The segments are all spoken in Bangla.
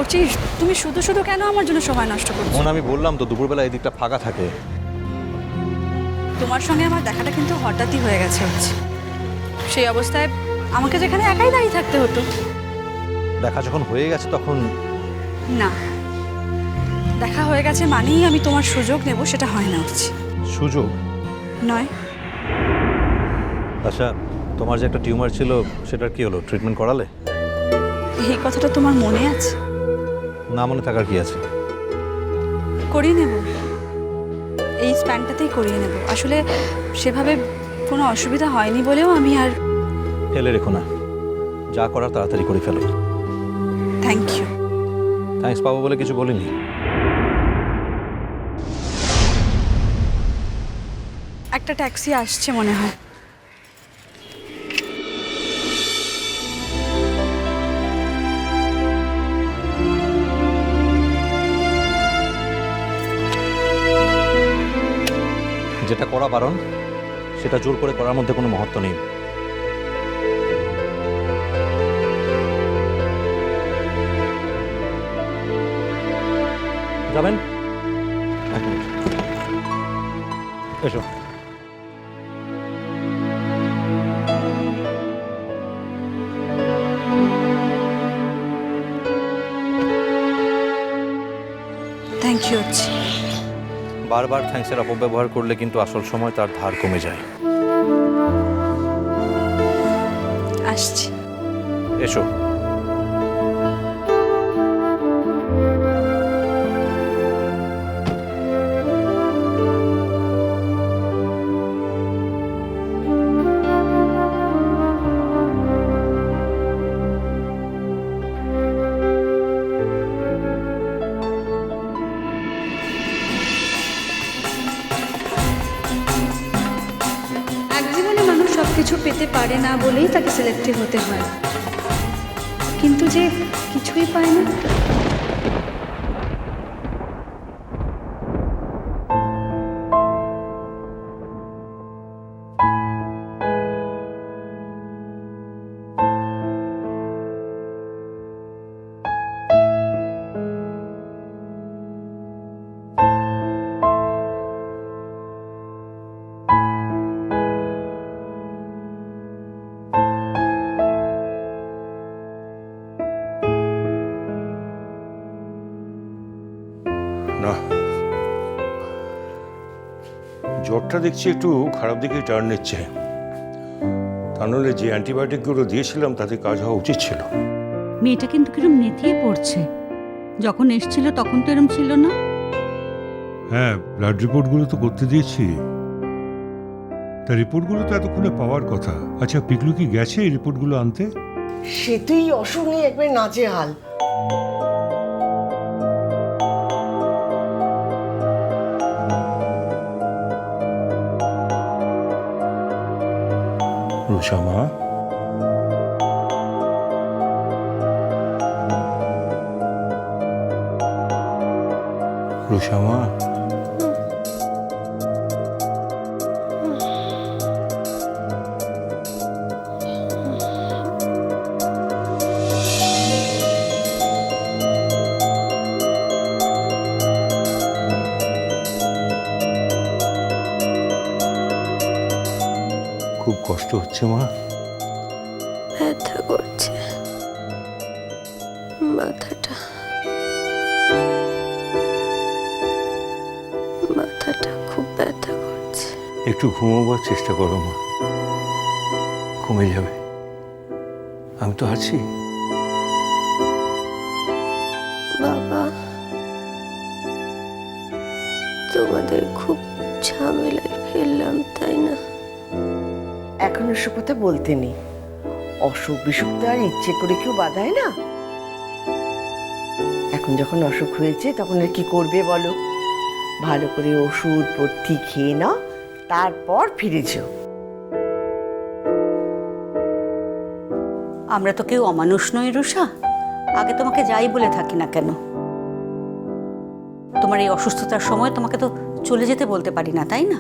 অর্চিস, তুমি শুধু শুধু কেন আমার জন্য সময় নষ্ট করছো? মন, আমি বললাম তো দুপুরবেলা এই দিকটা ফাঁকা থাকে। তোমার সঙ্গে আমার দেখাটা কিন্তু হঠাৎই হয়ে গেছে হচ্ছে। সেই অবস্থায় আমাকে যেখানে একাই দাঁড়িয়ে থাকতে হতো। দেখা যখন হয়ে গেছে তখন না, দেখা হয়ে গেছে মানেই আমি তোমার সুযোগ নেব, সেটা হয় না হচ্ছে। সুযোগ নয়। আচ্ছা, তোমার যে একটা টিউমার ছিল সেটার কি হলো? ট্রিটমেন্ট করালে? এই কথাটা তোমার মনে আছে? না মনে থাকার কি আছে? করিয়ে নেব, এই স্প্যানটাতেই করিয়ে নেব। আসলে সেভাবে কোনো অসুবিধা হয়নি বলেও আমি আর। ফেলে রেখো না, যা করার তাড়াতাড়ি করে ফেলো। Thank you. থ্যাঙ্কস পাবো বলে কিছু বলিনি। একটা ট্যাক্সি আসছে মনে হয়। যেটা করা বারণ সেটা জোর করে করার মধ্যে কোনো মহত্ব নেই। যাবেন? এক মিনিট, এসো। Thank you Archi. বারবার থ্যাঙ্কসের অপব্যবহার করলে কিন্তু আসল সময় তার ধার কমে যায়। আসছি। এসো। এক জীবনে মানুষ সব কিছু পেতে পারে না বলেই তাকে সিলেক্টিভ হতে হয়, কিন্তু যে কিছুই পায় না। না, জ্বরটা দেখছি একটু খারাপ দিকে টার্ন নিচ্ছে। তা নাহলে যে অ্যান্টিবায়োটিকগুলো দিয়েছিলাম তাতে কাজ হওয়া উচিত ছিল। মেয়েটা কিন্তু কিরম নেতিয়ে পড়ছে। যখন এসছিল তখন তো এরম ছিল না। হ্যাঁ, ব্লাড রিপোর্টগুলো তো করতে দিয়েছি। তা রিপোর্টগুলো তো এতক্ষণে পাওয়ার কথা। আচ্ছা, পিকলু কি গেছে এই রিপোর্টগুলো আনতে? সে তুই অসুখ নিয়ে একবার নাচে হাল। রুষা মা, রুষা মা, খুব কষ্ট হচ্ছে মা? ব্যথা করছে মাথাটা, মাথাটা খুব ব্যথা করছে। একটু ঘুমোবার চেষ্টা করো মা, কমে যাবে। আমি তো আছি। বাবা, তোমাদের খুব ঝামেলায় ফেললাম তাই না? এখন ওসব কথা বলতে নেই। অসুখ বিসুখ তো আর ইচ্ছে করে কেউ বাধায় না। এখন যখন অসুখ হয়েছে তখন আর কি করবে বলো? ভালো করে ওষুধ পথ্যি খেয়ে নাও, তারপর ফিরে যেও। আমরা তো কেউ অমানুষ নই রুষা। আগে তোমাকে যাই বলে থাকি না কেন, তোমার এই অসুস্থতার সময় তোমাকে তো চলে যেতে বলতে পারি না, তাই না?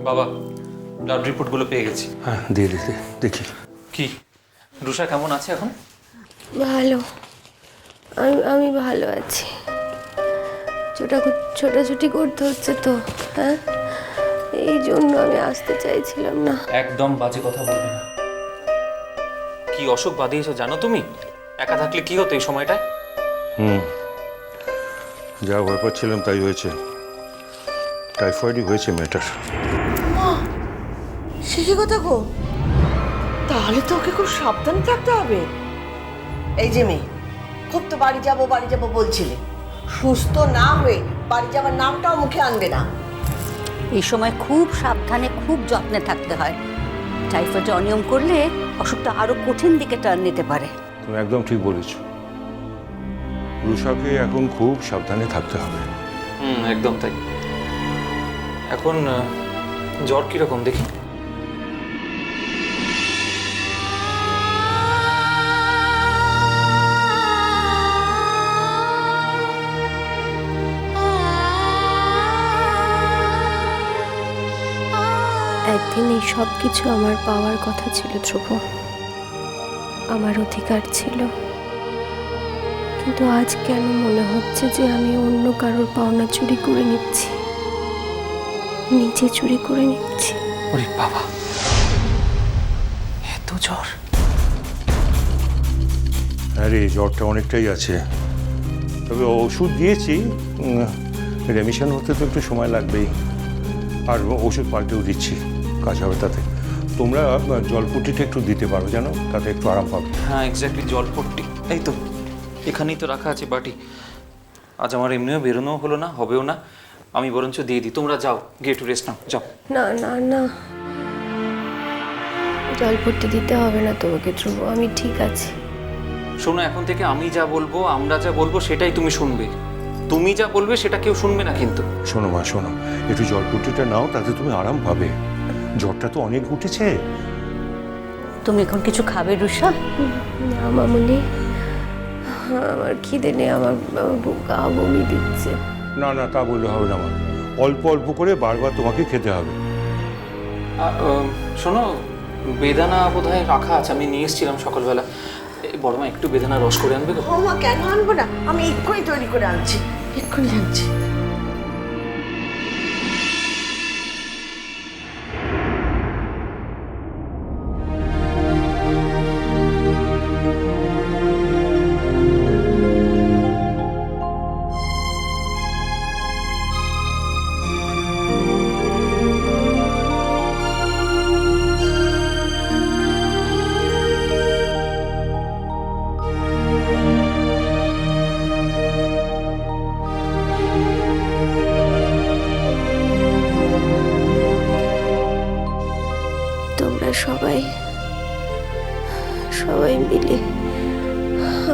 বাবা, ব্লাড রিপোর্টগুলো পেয়ে গেছি। হ্যাঁ, দিয়ে দিতে দেখি। কি রুষা কেমন আছে এখন? ভালো। আমি ভালো আছি। ছোটাছুটি করতে হচ্ছে তো, হ্যাঁ, এই জন্য আমি আসতে চাইছিলাম না। একদম বাজে কথা বলবে না। কি অসুখ বাঁধিয়েছো জানো তুমি? একা থাকলে কি হতো এই সময়টায়? যা ভয় পাচ্ছিলাম তাই হয়েছে। টাইফয়েডই হয়েছে মেয়েটার। সে কি কথা গো? তাহলে তো ওকে খুব সাবধানে থাকতে হবে। এই যে মেয়ে, খুব তো বাড়ি যাবো বলছিলে, সুস্থ না হয়ে বাড়ি যাবার নামটাও মুখে আনবে না। এই সময় খুব সাবধানে খুব যত্নে থাকতে হয়। টাইফয়েডে অনিয়ম করলে অসুখটা আরো কঠিন দিকে টার্ন নিতে পারে। তুমি একদম ঠিক বলেছ। রুষাকে এখন খুব সাবধানে থাকতে হবে। একদম তাই। এখন জ্বর কিরকম দেখি? একদিন এই সব কিছু আমার পাওয়ার কথা ছিল ধ্রুব, আমার অধিকার ছিল। কিন্তু আজ কেন মনে হচ্ছে যে আমি অন্য কারোর পাওনা চুরি করে নিচ্ছি, নিজে চুরি করে নিচ্ছি। ওরে বাবা, এত জ্বর! আরে জ্বরটা অনেকটাই আছে, তবে ওষুধ দিয়েছি, রেমিশন হতে তো একটু সময় লাগবেই। আর ওষুধ পাল্টেও দিচ্ছি, কাজ হবে তাতে। তোমরা জলপট্টিটা একটু দিতে পারো জানো, তাতে একটু আরাম পাবে। হ্যাঁ, এক্স্যাক্টলি, জলপট্টি। এই তো এখানেই তো রাখা আছে বাটি। আজ আমার এমনিও বেরোনোও হলো না, হবেও না। আমি বরঞ্চ দিয়ে দিই, তোমরা যাও, গিয়ে একটু রেস্ট নাও, যাও। না না না, জল পড়তে দিতে হবে না তোমাকে ধ্রুব, আমি ঠিক আছি। শোনো, এখন থেকে আমি যা বলবো, আমরা যা বলবো সেটাই তুমি শুনবে। তুমি যা বলবে সেটা কেউ শুনবে না কিন্তু। শোনো মা, শোনো, একটু জলপট্টিটা নাও, তাতে তুমি আরাম পাবে। জ্বরটা তো অনেক উঠেছে। তুমি এখন কিছু খাবে রুষা? না মামুনি, আমার খিদে নেই, আমার গা বমি দিচ্ছে। না না, তা বললে হবে না মা, অল্প অল্প করে বারবার তোমাকে খেতে হবে। শোনো, বেদানা বোধহয় রাখা আছে, আমি নিয়ে এসেছিলাম সকালবেলা। বড় মা, একটু বেদানা রস করে আনবে তো? ও মা, কেন আনবো না, আমি এক্ষুনি তৈরি করে আনছি, এক্ষুনি আনছি। তোমরা সবাই সবাই মিলে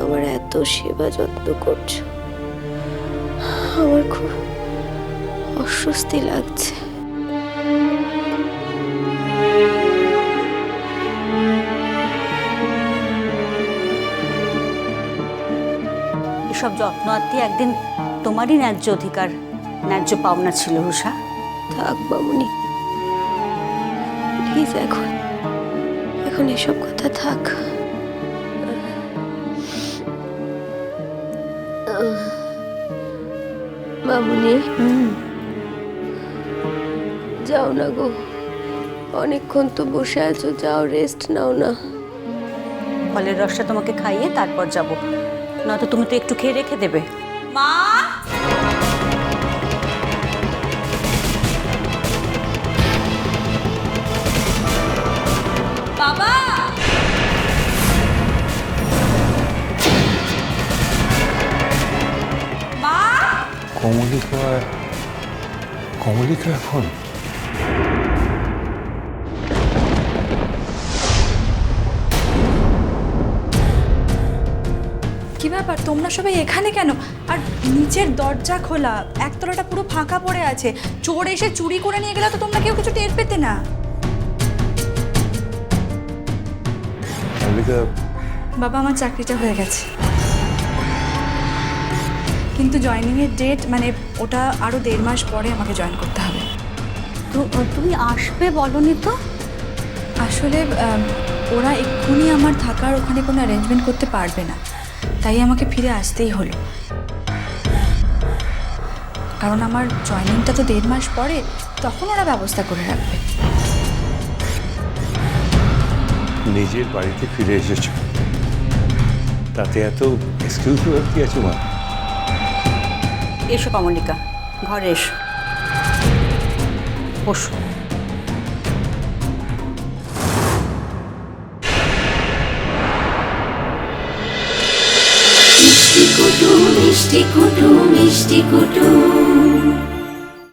আমার এত সেবা যত্ন করছো, আমার খুব অস্বস্তি লাগছে। এসব যত্ন আত্মি একদিন তোমারই ন্যায্য অধিকার, ন্যায্য পাওনা ছিল রুষা। থাক মামুনি, প্লিজ, এখন এসব কথা থাক। মামুনি, যাও না গো, অনেকক্ষণ তো বসে আছো, যাও রেস্ট নাও না। ফলের রসটা তোমাকে খাইয়ে তারপর যাব, নয়তো তুমি তো একটু খেয়ে রেখে দেবে। মা, বাবা, মা। কমলিকা এখন কি ব্যাপার, তোমরা সবাই এখানে কেন? আর নিচের দরজা খোলা, একতলাটা পুরো ফাঁকা পড়ে আছে। চোর এসে চুরি করে নিয়ে গেলে তো তোমরা কেউ কিছু টের পেতে না। কমলিকা, বাবা, আমার চাকরিটা হয়ে গেছে, কিন্তু জয়েনিংয়ের ডেট, মানে ওটা আরও 1.5 মাস পরে আমাকে জয়েন করতে হবে। তুমি আসবে বলনি তো? আসলে ওরা এক্ষুনি আমার থাকার ওখানে কোনো অ্যারেঞ্জমেন্ট করতে পারবে না, তাই আমাকে ফিরে আসতেই হলো, কারণ আমার জয়েনিংটা তো 1.5 মাস পরে, তখন ওরা ব্যবস্থা করে রাখবে। নিজের বাড়িতে ফিরে এসেছো, তাতে এত এক্সকিউজ দেওয়ার কি আছে মা? এসো কমলিকা, ঘরে এসো, বসো। মিষ্টি কুটু মিষ্টি কুটু মিষ্টি কুটু।